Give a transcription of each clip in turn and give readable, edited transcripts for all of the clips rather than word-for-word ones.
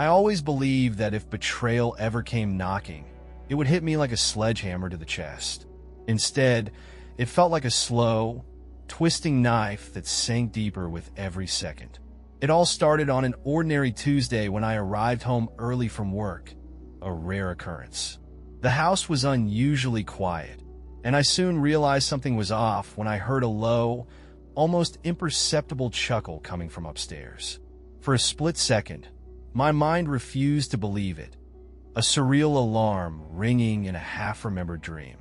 I always believed that if betrayal ever came knocking, it would hit me like a sledgehammer to the chest. Instead, it felt like a slow, twisting knife that sank deeper with every second. It all started on an ordinary Tuesday when I arrived home early from work, a rare occurrence. The house was unusually quiet, and I soon realized something was off when I heard a low, almost imperceptible chuckle coming from upstairs. For a split second, my mind refused to believe it, a surreal alarm ringing in a half-remembered dream.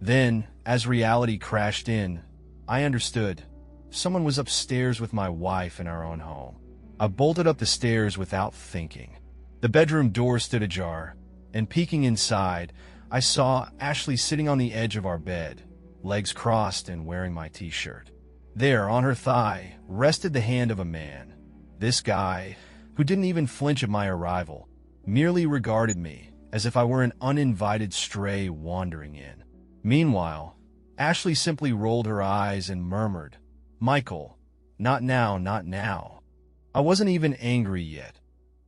Then, as reality crashed in, I understood. Someone was upstairs with my wife in our own home. I bolted up the stairs without thinking. The bedroom door stood ajar, and peeking inside, I saw Ashley sitting on the edge of our bed, legs crossed and wearing my t-shirt. There, on her thigh, rested the hand of a man. This guy, who didn't even flinch at my arrival, merely regarded me as if I were an uninvited stray wandering in. Meanwhile, Ashley simply rolled her eyes and murmured, "Michael, not now, not now." I wasn't even angry yet.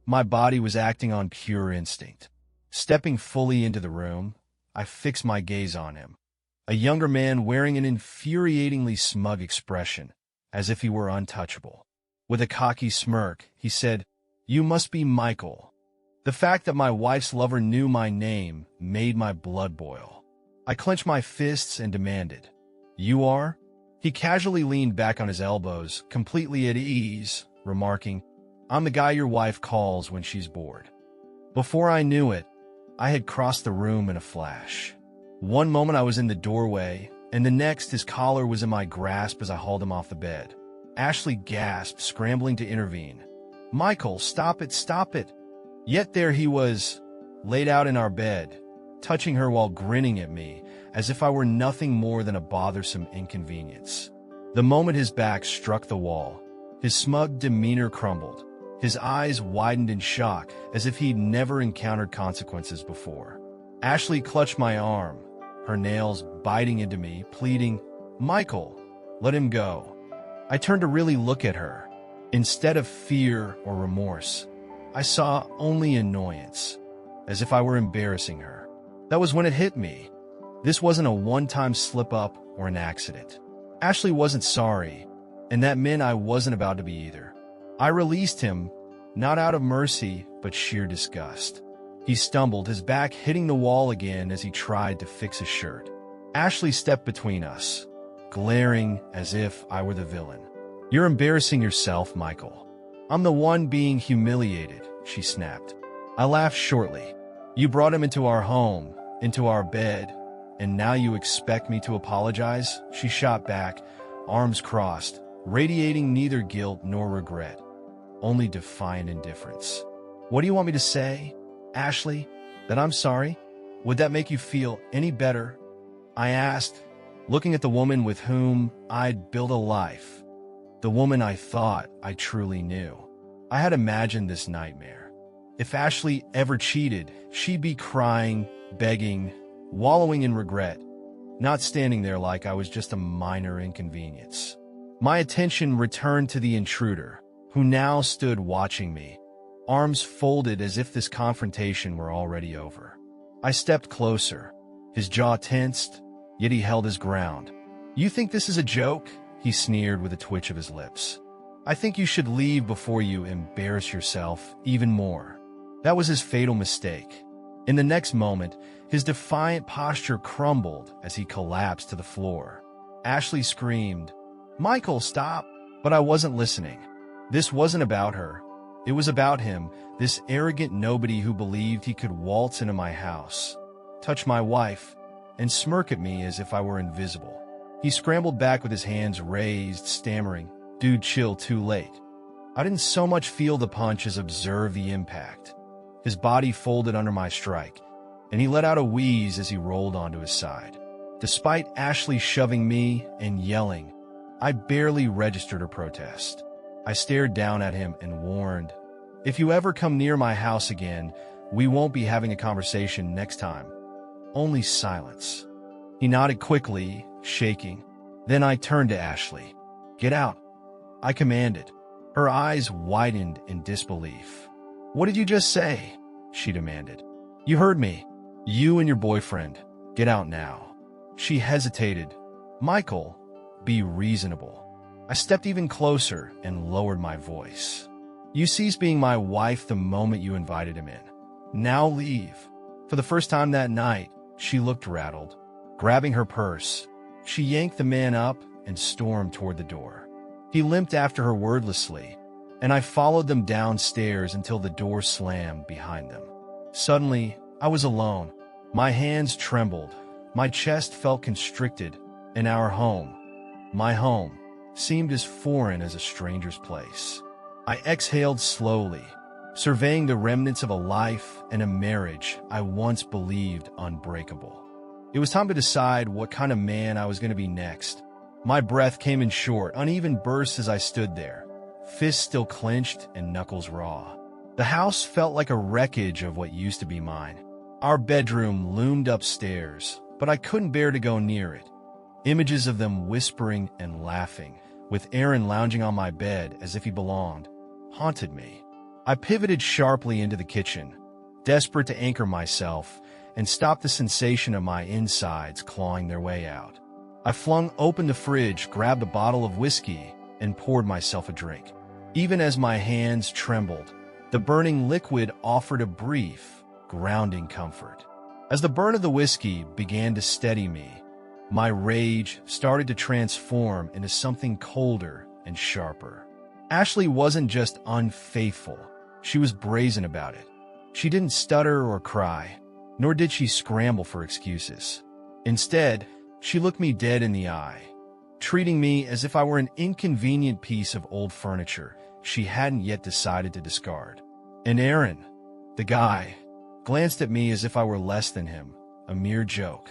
My body was acting on pure instinct. Stepping fully into the room, I fixed my gaze on him. A younger man wearing an infuriatingly smug expression, as if he were untouchable. With a cocky smirk, he said, "You must be Michael." The fact that my wife's lover knew my name made my blood boil. I clenched my fists and demanded, "You are?" He casually leaned back on his elbows, completely at ease, remarking, "I'm the guy your wife calls when she's bored." Before I knew it, I had crossed the room in a flash. One moment I was in the doorway, and the next his collar was in my grasp as I hauled him off the bed. Ashley gasped, scrambling to intervene. "Michael, stop it, stop it." Yet there he was, laid out in our bed, touching her while grinning at me, as if I were nothing more than a bothersome inconvenience. The moment his back struck the wall, his smug demeanor crumbled. His eyes widened in shock, as if he'd never encountered consequences before. Ashley clutched my arm, her nails biting into me, pleading, "Michael, let him go." I turned to really look at her. Instead of fear or remorse, I saw only annoyance, as if I were embarrassing her. That was when it hit me. This wasn't a one-time slip-up or an accident. Ashley wasn't sorry, and that meant I wasn't about to be either. I released him, not out of mercy, but sheer disgust. He stumbled, his back hitting the wall again as he tried to fix his shirt. Ashley stepped between us, glaring as if I were the villain. "You're embarrassing yourself, Michael." "I'm the one being humiliated," she snapped. I laughed shortly. "You brought him into our home, into our bed, and now you expect me to apologize?" She shot back, arms crossed, radiating neither guilt nor regret, only defiant indifference. "What do you want me to say, Ashley? That I'm sorry? Would that make you feel any better?" I asked, looking at the woman with whom I'd built a life, the woman I thought I truly knew. I had imagined this nightmare. If Ashley ever cheated, she'd be crying, begging, wallowing in regret, not standing there like I was just a minor inconvenience. My attention returned to the intruder, who now stood watching me, arms folded as if this confrontation were already over. I stepped closer, his jaw tensed, yet he held his ground. "You think this is a joke?" he sneered with a twitch of his lips. "I think you should leave before you embarrass yourself even more." That was his fatal mistake. In the next moment, his defiant posture crumbled as he collapsed to the floor. Ashley screamed, "Michael, stop!" But I wasn't listening. This wasn't about her. It was about him, this arrogant nobody who believed he could waltz into my house, touch my wife, and smirk at me as if I were invisible. He scrambled back with his hands raised, stammering, "Dude, chill, too late." I didn't so much feel the punch as observe the impact. His body folded under my strike, and he let out a wheeze as he rolled onto his side. Despite Ashley shoving me and yelling, I barely registered her protest. I stared down at him and warned, "If you ever come near my house again, we won't be having a conversation next time. Only silence." He nodded quickly, shaking. Then I turned to Ashley. "Get out," I commanded. Her eyes widened in disbelief. "What did you just say?" she demanded. "You heard me. You and your boyfriend. Get out now." She hesitated. "Michael, be reasonable." I stepped even closer and lowered my voice. "You ceased being my wife the moment you invited him in. Now leave." For the first time that night, she looked rattled. Grabbing her purse, she yanked the man up and stormed toward the door. He limped after her wordlessly, and I followed them downstairs until the door slammed behind them. Suddenly, I was alone. My hands trembled. My chest felt constricted, and our home, my home, seemed as foreign as a stranger's place. I exhaled slowly, surveying the remnants of a life and a marriage I once believed unbreakable. It was time to decide what kind of man I was going to be next. My breath came in short, uneven bursts as I stood there, fists still clenched and knuckles raw. The house felt like a wreckage of what used to be mine. Our bedroom loomed upstairs, but I couldn't bear to go near it. Images of them whispering and laughing, with Aaron lounging on my bed as if he belonged, haunted me. I pivoted sharply into the kitchen, desperate to anchor myself and stop the sensation of my insides clawing their way out. I flung open the fridge, grabbed a bottle of whiskey, and poured myself a drink. Even as my hands trembled, the burning liquid offered a brief, grounding comfort. As the burn of the whiskey began to steady me, my rage started to transform into something colder and sharper. Ashley wasn't just unfaithful, she was brazen about it. She didn't stutter or cry, nor did she scramble for excuses. Instead, she looked me dead in the eye, treating me as if I were an inconvenient piece of old furniture she hadn't yet decided to discard. And Aaron, the guy, glanced at me as if I were less than him, a mere joke.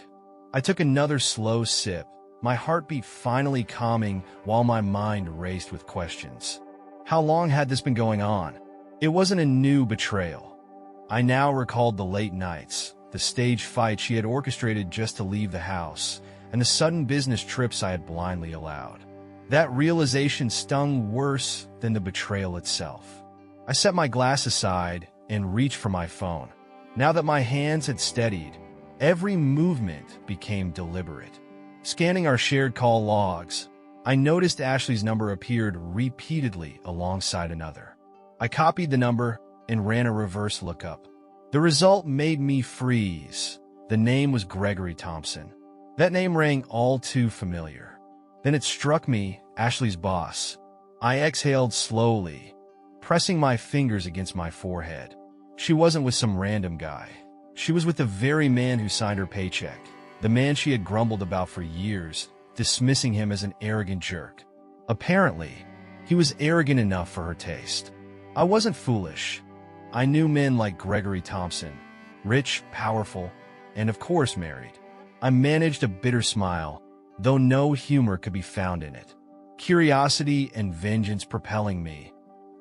I took another slow sip, my heartbeat finally calming while my mind raced with questions. How long had this been going on? It wasn't a new betrayal. I now recalled the late nights, the stage fight she had orchestrated just to leave the house, and the sudden business trips I had blindly allowed. That realization stung worse than the betrayal itself. I set my glass aside and reached for my phone. Now that my hands had steadied, every movement became deliberate. Scanning our shared call logs, I noticed Ashley's number appeared repeatedly alongside another. I copied the number and ran a reverse lookup. The result made me freeze. The name was Gregory Thompson. That name rang all too familiar. Then it struck me, Ashley's boss. I exhaled slowly, pressing my fingers against my forehead. She wasn't with some random guy. She was with the very man who signed her paycheck, the man she had grumbled about for years, dismissing him as an arrogant jerk. Apparently, he was arrogant enough for her taste. I wasn't foolish. I knew men like Gregory Thompson, rich, powerful, and of course married. I managed a bitter smile, though no humor could be found in it. Curiosity and vengeance propelling me,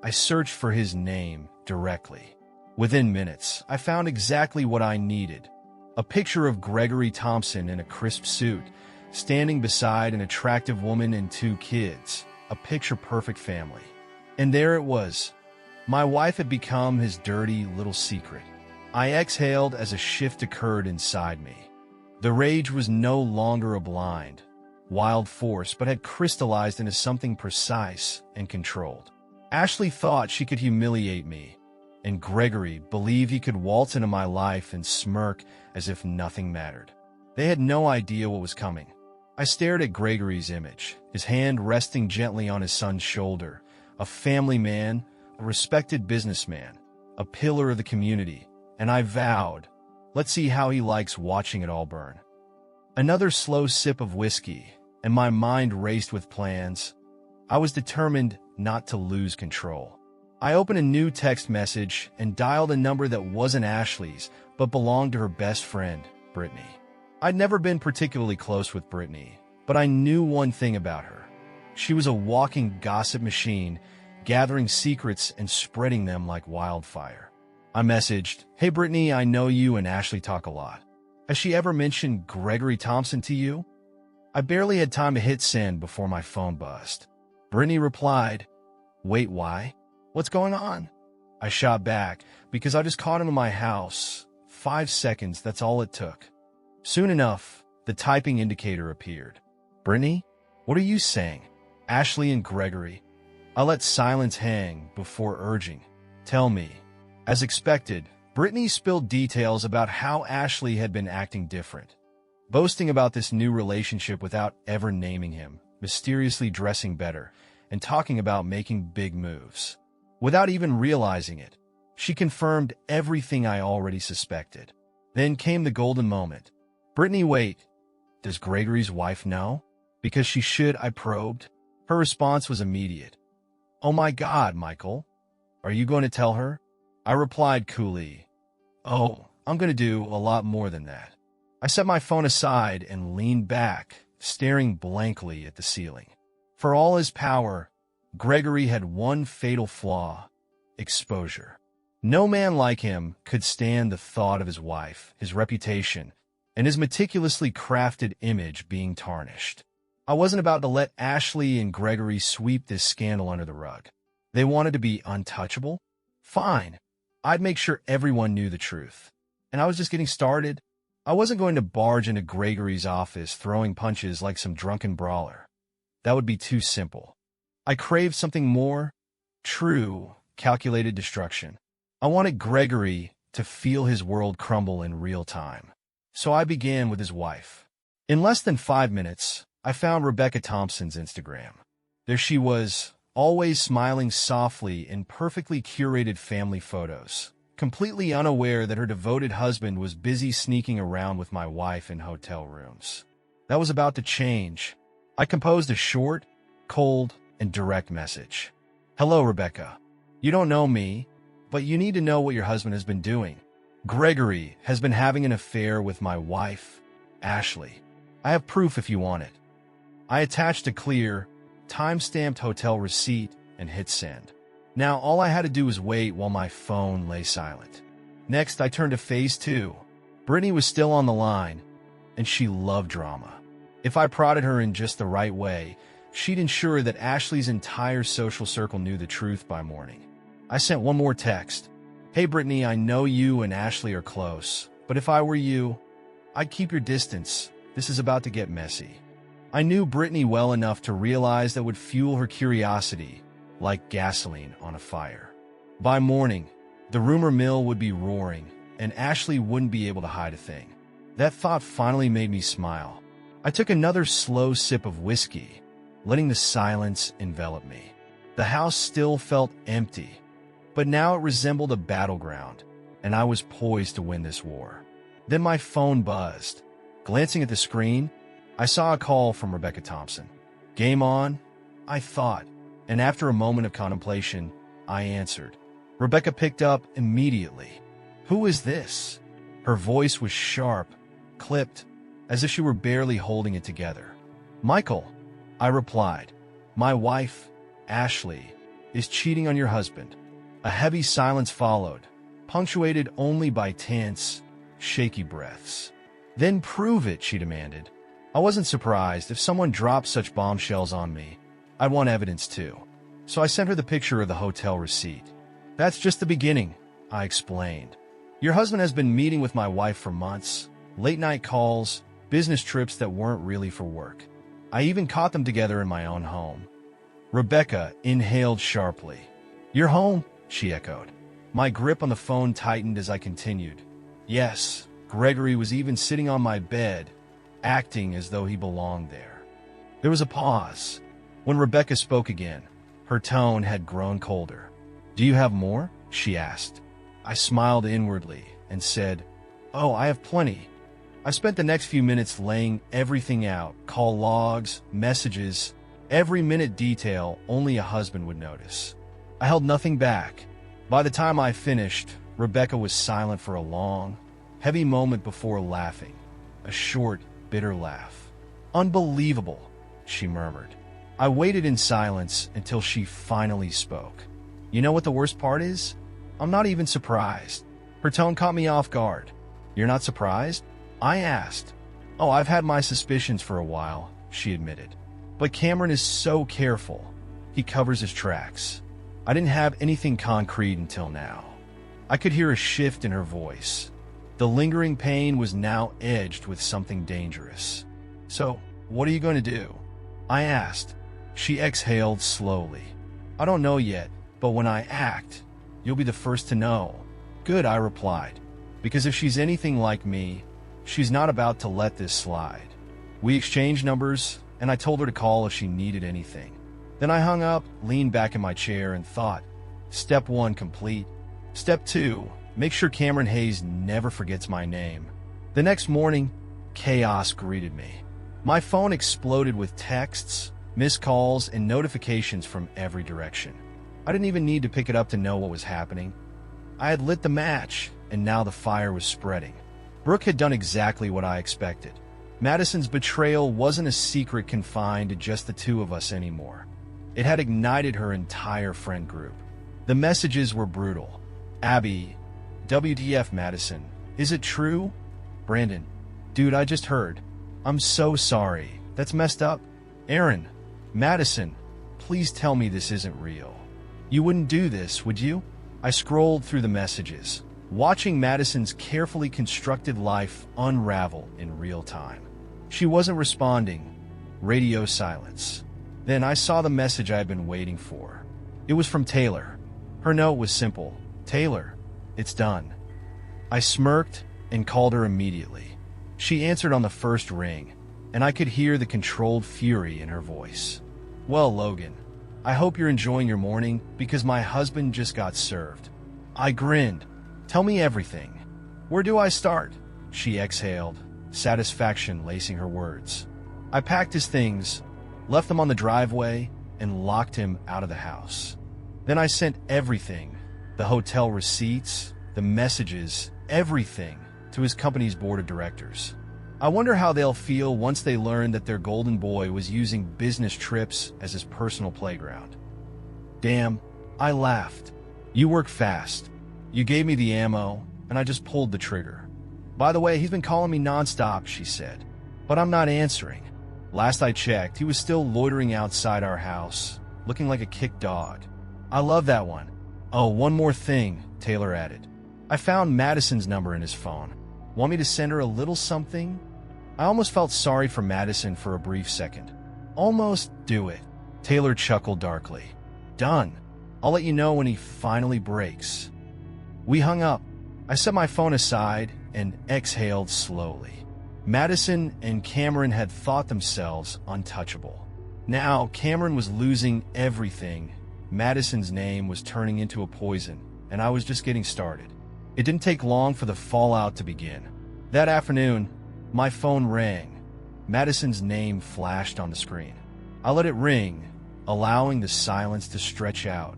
I searched for his name directly. Within minutes, I found exactly what I needed. A picture of Gregory Thompson in a crisp suit, standing beside an attractive woman and 2 kids, a picture-perfect family. And there it was. My wife had become his dirty little secret. I exhaled as a shift occurred inside me. The rage was no longer a blind, wild force, but had crystallized into something precise and controlled. Ashley thought she could humiliate me, and Gregory believed he could waltz into my life and smirk as if nothing mattered. They had no idea what was coming. I stared at Gregory's image, his hand resting gently on his son's shoulder, a family man, a respected businessman, a pillar of the community, and I vowed, let's see how he likes watching it all burn. Another slow sip of whiskey, and my mind raced with plans. I was determined not to lose control. I opened a new text message and dialed a number that wasn't Ashley's, but belonged to her best friend, Brittany. I'd never been particularly close with Brittany, but I knew one thing about her. She was a walking gossip machine, gathering secrets and spreading them like wildfire. I messaged, "Hey Brittany, I know you and Ashley talk a lot. Has she ever mentioned Gregory Thompson to you?" I barely had time to hit send before my phone buzzed. Brittany replied, "Wait, why? What's going on?" I shot back because I just caught him in my house. 5 seconds, that's all it took. Soon enough, the typing indicator appeared. Brittany, what are you saying? Ashley and Gregory. I let silence hang before urging. Tell me. As expected, Brittany spilled details about how Ashley had been acting different, boasting about this new relationship without ever naming him, mysteriously dressing better, and talking about making big moves. Without even realizing it, she confirmed everything I already suspected. Then came the golden moment. Brittany, wait, does Gregory's wife know? Because she should, I probed. Her response was immediate. Oh my God, Michael. Are you going to tell her? I replied coolly. Oh, I'm going to do a lot more than that. I set my phone aside and leaned back, staring blankly at the ceiling. For all his power, Gregory had one fatal flaw: exposure. No man like him could stand the thought of his wife, his reputation, and his meticulously crafted image being tarnished. I wasn't about to let Ashley and Gregory sweep this scandal under the rug. They wanted to be untouchable? Fine. I'd make sure everyone knew the truth. And I was just getting started. I wasn't going to barge into Gregory's office throwing punches like some drunken brawler. That would be too simple. I craved something more: true, calculated destruction. I wanted Gregory to feel his world crumble in real time. So I began with his wife. In less than 5 minutes, I found Rebecca Thompson's Instagram. There she was, always smiling softly in perfectly curated family photos, completely unaware that her devoted husband was busy sneaking around with my wife in hotel rooms. That was about to change. I composed a short, cold, and direct message. Hello, Rebecca. You don't know me, but you need to know what your husband has been doing. Gregory has been having an affair with my wife, Ashley. I have proof if you want it. I attached a clear, time-stamped hotel receipt and hit send. Now all I had to do was wait while my phone lay silent. Next, I turned to phase 2. Brittany was still on the line, and she loved drama. If I prodded her in just the right way, she'd ensure that Ashley's entire social circle knew the truth by morning. I sent one more text. Hey Brittany, I know you and Ashley are close, but if I were you, I'd keep your distance. This is about to get messy. I knew Brittany well enough to realize that would fuel her curiosity like gasoline on a fire. By morning, the rumor mill would be roaring, and Ashley wouldn't be able to hide a thing. That thought finally made me smile. I took another slow sip of whiskey, letting the silence envelop me. The house still felt empty, but now it resembled a battleground, and I was poised to win this war. Then my phone buzzed. Glancing at the screen, I saw a call from Rebecca Thompson. Game on, I thought, and after a moment of contemplation, I answered. Rebecca picked up immediately. Who is this? Her voice was sharp, clipped, as if she were barely holding it together. Michael, I replied. My wife, Ashley, is cheating on your husband. A heavy silence followed, punctuated only by tense, shaky breaths. Then prove it, she demanded. I wasn't surprised. If someone dropped such bombshells on me, I'd want evidence too. So I sent her the picture of the hotel receipt. That's just the beginning, I explained. Your husband has been meeting with my wife for months, late-night calls, business trips that weren't really for work. I even caught them together in my own home. Rebecca inhaled sharply. Your home? She echoed. My grip on the phone tightened as I continued. Yes, Gregory was even sitting on my bed, acting as though he belonged there. There was a pause. When Rebecca spoke again, her tone had grown colder. Do you have more? She asked. I smiled inwardly and said, Oh, I have plenty. I spent the next few minutes laying everything out, call logs, messages, every minute detail only a husband would notice. I held nothing back. By the time I finished, Rebecca was silent for a long, heavy moment before laughing. A short, bitter laugh. Unbelievable, she murmured. I waited in silence until she finally spoke. You know what the worst part is? I'm not even surprised. Her tone caught me off guard. You're not surprised? I asked. Oh, I've had my suspicions for a while, she admitted. But Cameron is so careful. He covers his tracks. I didn't have anything concrete until now. I could hear a shift in her voice. The lingering pain was now edged with something dangerous. "So, what are you going to do?" I asked. She exhaled slowly. "I don't know yet, but when I act, you'll be the first to know." "Good," I replied, because if she's anything like me, she's not about to let this slide. We exchanged numbers, and I told her to call if she needed anything. Then I hung up, leaned back in my chair, and thought, Step 1 complete. Step 2, make sure Cameron Hayes never forgets my name. The next morning, chaos greeted me. My phone exploded with texts, missed calls, and notifications from every direction. I didn't even need to pick it up to know what was happening. I had lit the match, and now the fire was spreading. Brooke had done exactly what I expected. Madison's betrayal wasn't a secret confined to just the two of us anymore. It had ignited her entire friend group. The messages were brutal. "Abby, WTF Madison, is it true?" "Brandon, dude, I just heard. I'm so sorry. That's messed up." "Aaron, Madison, please tell me this isn't real. You wouldn't do this, would you?" I scrolled through the messages, watching Madison's carefully constructed life unravel in real time. She wasn't responding. Radio silence. Then I saw the message I had been waiting for. It was from Taylor. Her note was simple. "Taylor, it's done." I smirked and called her immediately. She answered on the first ring, and I could hear the controlled fury in her voice. "Well, Logan, I hope you're enjoying your morning because my husband just got served." I grinned. "Tell me everything." "Where do I start?" She exhaled, satisfaction lacing her words. I packed his things, left them on the driveway, and locked him out of the house. Then I sent everything, the hotel receipts, the messages, everything, to his company's board of directors. I wonder how they'll feel once they learn that their golden boy was using business trips as his personal playground. Damn, I laughed. "You work fast. You gave me the ammo, and I just pulled the trigger. By the way, he's been calling me nonstop," she said, "but I'm not answering. Last I checked, he was still loitering outside our house, looking like a kicked dog." "I love that one." "Oh, one more thing," Taylor added. "I found Madison's number in his phone. Want me to send her a little something?" I almost felt sorry for Madison for a brief second. "Almost do it." Taylor chuckled darkly. "Done. I'll let you know when he finally breaks." We hung up. I set my phone aside and exhaled slowly. Madison and Cameron had thought themselves untouchable. Now Cameron was losing everything. Madison's name was turning into a poison, and I was just getting started. It didn't take long for the fallout to begin. That afternoon, my phone rang. Madison's name flashed on the screen. I let it ring, allowing the silence to stretch out,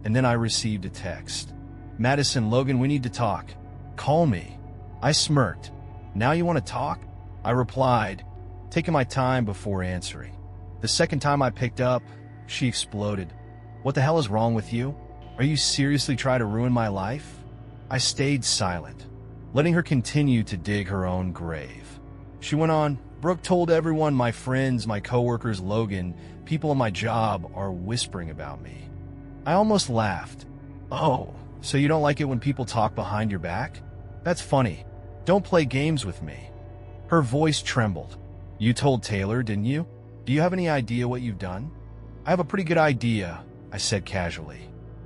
and then I received a text. "Madison, Logan, we need to talk. Call me." I smirked. "Now you want to talk?" I replied, taking my time before answering. The second time I picked up, she exploded. "What the hell is wrong with you? Are you seriously trying to ruin my life?" I stayed silent, letting her continue to dig her own grave. She went on, "Brooke told everyone, my friends, my coworkers, Logan, people on my job are whispering about me." I almost laughed. "Oh, so you don't like it when people talk behind your back? That's funny. Don't play games with me." Her voice trembled. "You told Taylor, didn't you? Do you have any idea what you've done?" "I have a pretty good idea," I said casually.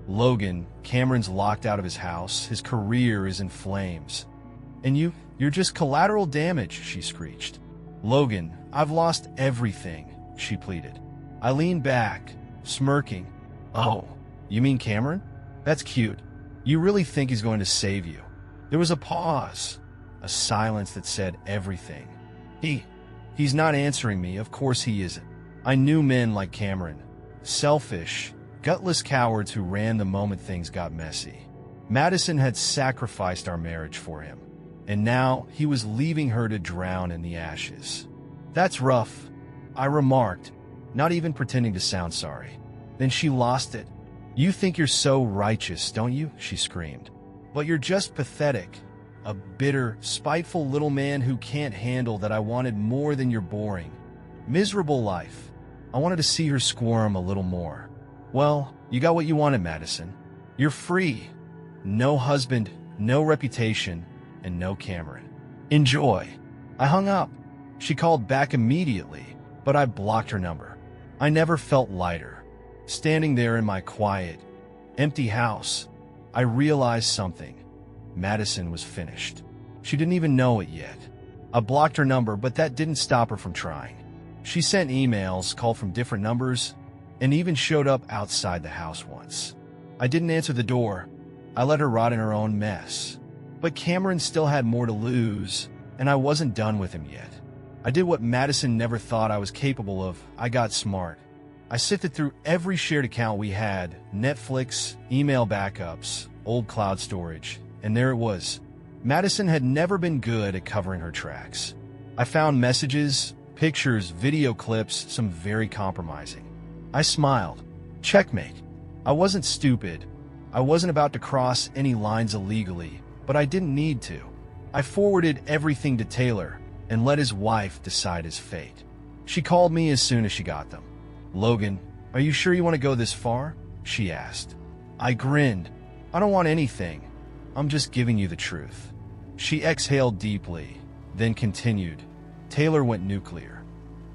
"Logan, Cameron's locked out of his house. His career is in flames. And you're just collateral damage," she screeched. "Logan, I've lost everything," she pleaded. I leaned back, smirking. "Oh, you mean Cameron? That's cute. You really think he's going to save you?" There was a pause, a silence that said everything. He's not answering me. Of course he isn't. I knew men like Cameron. Selfish, gutless cowards who ran the moment things got messy. Madison had sacrificed our marriage for him, and now he was leaving her to drown in the ashes. "That's rough," I remarked, not even pretending to sound sorry. Then she lost it. "You think you're so righteous, don't you?" she screamed. "But you're just pathetic. A bitter, spiteful little man who can't handle that I wanted more than your boring, miserable life." I wanted to see her squirm a little more. Well, you got what you wanted, Madison. You're free. No husband, no reputation, and no Cameron. Enjoy. I hung up. She called back immediately, but I blocked her number. I never felt lighter. Standing there in my quiet, empty house, I realized something. Madison was finished. She didn't even know it yet. I blocked her number, but that didn't stop her from trying. She sent emails, called from different numbers, and even showed up outside the house once. I didn't answer the door. I let her rot in her own mess. But Cameron still had more to lose, and I wasn't done with him yet. I did what Madison never thought I was capable of. I got smart. I sifted through every shared account we had, Netflix, email backups, old cloud storage, and there it was. Madison had never been good at covering her tracks. I found messages, pictures, video clips, some very compromising. I smiled. Checkmate. I wasn't stupid. I wasn't about to cross any lines illegally, but I didn't need to. I forwarded everything to Taylor and let his wife decide his fate. She called me as soon as she got them. "Logan, are you sure you want to go this far?" she asked. I grinned. "I don't want anything. I'm just giving you the truth." She exhaled deeply, then continued. Taylor went nuclear.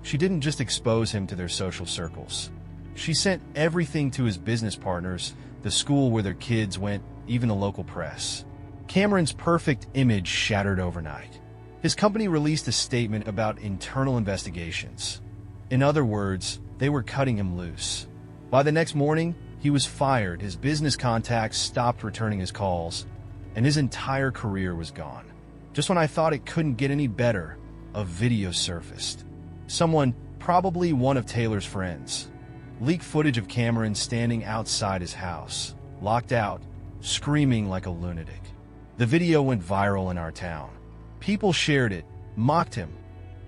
She didn't just expose him to their social circles. She sent everything to his business partners, the school where their kids went, even the local press. Cameron's perfect image shattered overnight. His company released a statement about internal investigations. In other words, they were cutting him loose. By the next morning, he was fired, his business contacts stopped returning his calls, and his entire career was gone. Just when I thought it couldn't get any better, a video surfaced. Someone, probably one of Taylor's friends, leaked footage of Cameron standing outside his house, locked out, screaming like a lunatic. The video went viral in our town. People shared it, mocked him.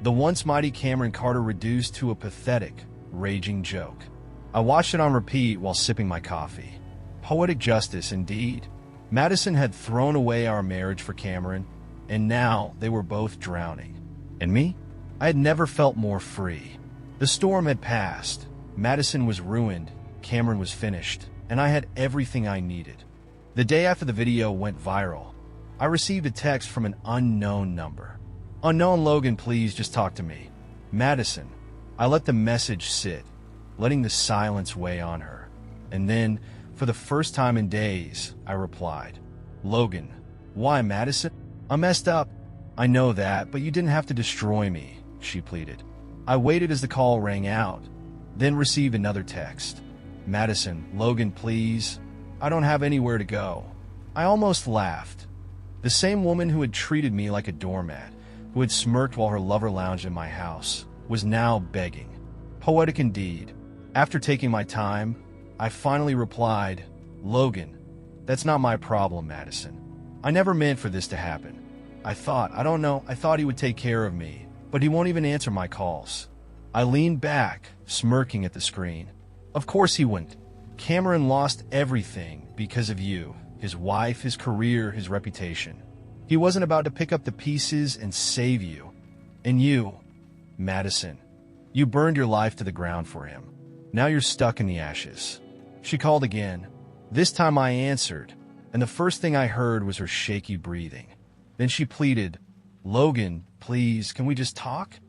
The once mighty Cameron Carter reduced to a pathetic, raging joke. I watched it on repeat while sipping my coffee. Poetic justice, indeed. Madison had thrown away our marriage for Cameron, and now they were both drowning. And me? I had never felt more free. The storm had passed. Madison was ruined, Cameron was finished, and I had everything I needed. The day after the video went viral, I received a text from an unknown number. "Unknown Logan, please just talk to me." Madison. I let the message sit, letting the silence weigh on her. And then, for the first time in days, I replied. "Logan, why, Madison? I messed up. I know that, but you didn't have to destroy me," she pleaded. I waited as the call rang out, then received another text. "Madison, Logan, please. I don't have anywhere to go." I almost laughed. The same woman who had treated me like a doormat, who had smirked while her lover lounged in my house, was now begging. Poetic indeed. After taking my time, I finally replied, "Logan, that's not my problem, Madison. I never meant for this to happen. I thought he would take care of me, but he won't even answer my calls." I leaned back, smirking at the screen. "Of course he wouldn't. Cameron lost everything because of you. His wife, his career, his reputation. He wasn't about to pick up the pieces and save you. And you, Madison, you burned your life to the ground for him. Now you're stuck in the ashes." She called again. This time I answered, and the first thing I heard was her shaky breathing. Then she pleaded, "Logan, please, can we just talk?"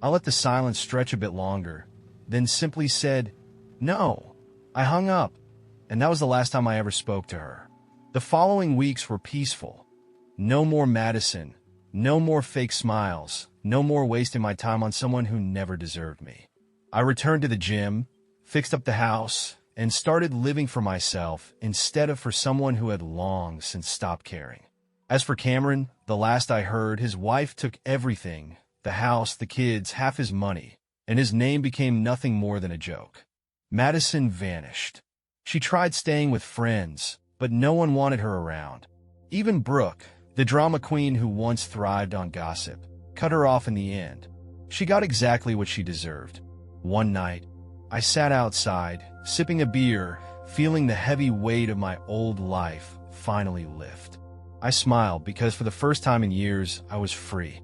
I let the silence stretch a bit longer, then simply said, "No." I hung up, and that was the last time I ever spoke to her. The following weeks were peaceful. No more Madison, no more fake smiles, no more wasting my time on someone who never deserved me. I returned to the gym, fixed up the house, and started living for myself instead of for someone who had long since stopped caring. As for Cameron, the last I heard, his wife took everything, the house, the kids, half his money, and his name became nothing more than a joke. Madison vanished. She tried staying with friends, but no one wanted her around. Even Brooke, the drama queen who once thrived on gossip, cut her off in the end. She got exactly what she deserved. One night, I sat outside, sipping a beer, feeling the heavy weight of my old life finally lift. I smiled because for the first time in years, I was free.